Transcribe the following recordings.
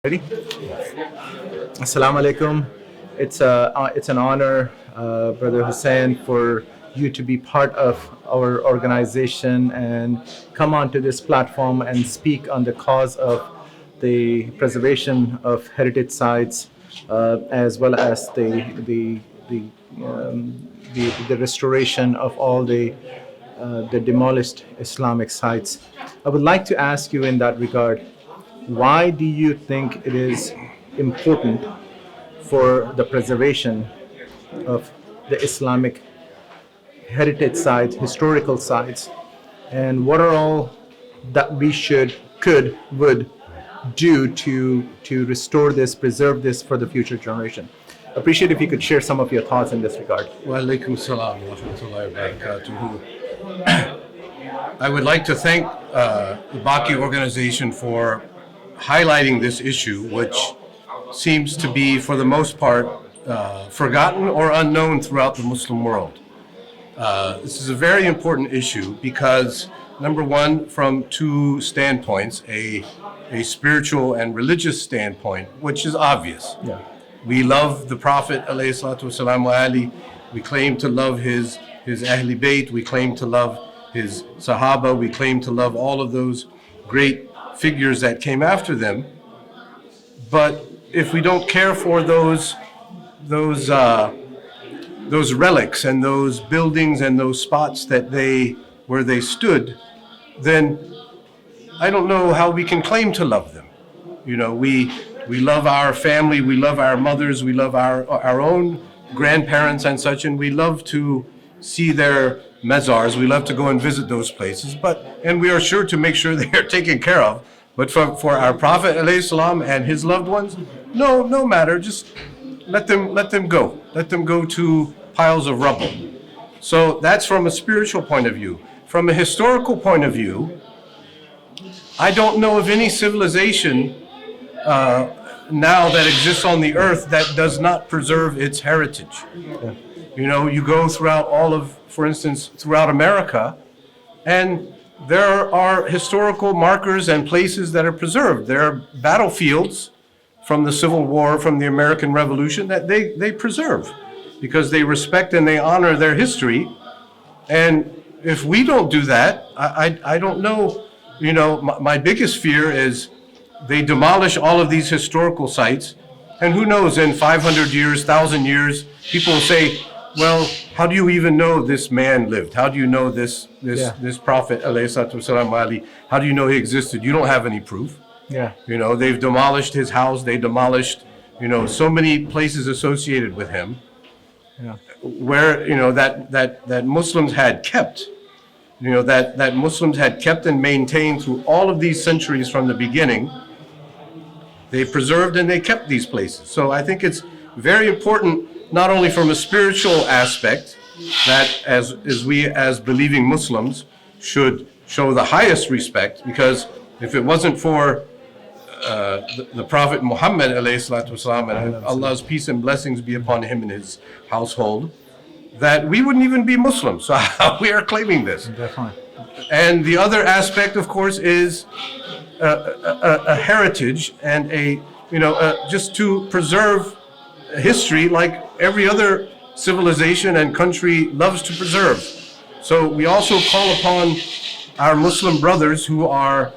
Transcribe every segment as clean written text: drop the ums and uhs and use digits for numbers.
Ready? Assalamu alaikum. It's an honor, Brother Hussain, for you to be part of our organization and come onto this platform and speak on the cause of the preservation of heritage sites, as well as the restoration of all the demolished Islamic sites. I would like to ask you in that regard, why do you think it is important for the preservation of the Islamic heritage sites, historical sites, and what are all that we would do to restore this, preserve this for the future generation? Appreciate if you could share some of your thoughts in this regard. Wa alaikum salam wa rahmatullahi wa barakatuhu. I would like to thank the Baqee organization for highlighting this issue, which seems to be, for the most part, forgotten or unknown throughout the Muslim world. This is a very important issue because, number one, from two standpoints, a spiritual and religious standpoint, which is obvious. Yeah. We love the Prophet ﷺ. We claim to love his Ahl Bayt. We claim to love his Sahaba. We claim to love all of those great figures that came after them. But if we don't care for those relics and those buildings and those spots where they stood, then I don't know how we can claim to love them. You know, we love our family, we love our mothers, we love our own grandparents and such, and we love to see their mezars, we love to go and visit those places, and we are sure to make sure they are taken care of. But for our Prophet ﷺ and his loved ones, no matter, just let them go. Let them go to piles of rubble. So that's from a spiritual point of view. From a historical point of view, I don't know of any civilization now that exists on the earth that does not preserve its heritage. Yeah. You know, you go throughout for instance, throughout America, and there are historical markers and places that are preserved. There are battlefields from the Civil War, from the American Revolution, that they preserve because they respect and they honor their history. And if we don't do that, I don't know, you know, my biggest fear is they demolish all of these historical sites, and who knows, in 500 years, 1,000 years, people will say, well, how do you even know this man lived? How do you know this Prophet, ﷺ, how do you know he existed? You don't have any proof. Yeah. You know, they've demolished his house, they demolished, you know, so many places associated with him. Yeah. Where, you know, that Muslims had kept, you know, that Muslims had kept and maintained through all of these centuries from the beginning. They preserved and they kept these places. So I think it's very important, not only from a spiritual aspect, that as we as believing Muslims should show the highest respect, because if it wasn't for the Prophet Muhammad ﷺ, and Allah's peace and blessings be upon him and his household, that we wouldn't even be Muslims. So we are claiming this. Definitely. And the other aspect, of course, is a heritage and just to preserve history like every other civilization and country loves to preserve. So we also call upon our Muslim brothers who are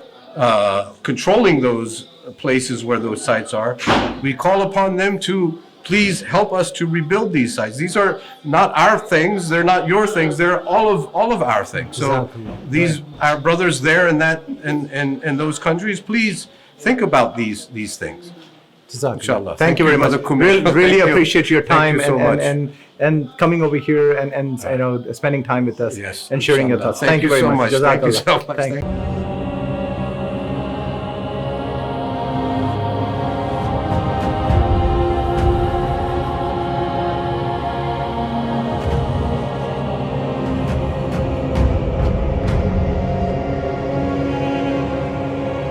controlling those places where those sites are. We call upon them to please help us to rebuild these sites. These are not our things, they're not your things, they're all of our things. So these our brothers there in those countries, please think about these things. Inshallah. Thank you very much. Really appreciate your time and coming over here and you know, spending time with us, yes, and sharing your thoughts. Thank you very much. Thank you so much.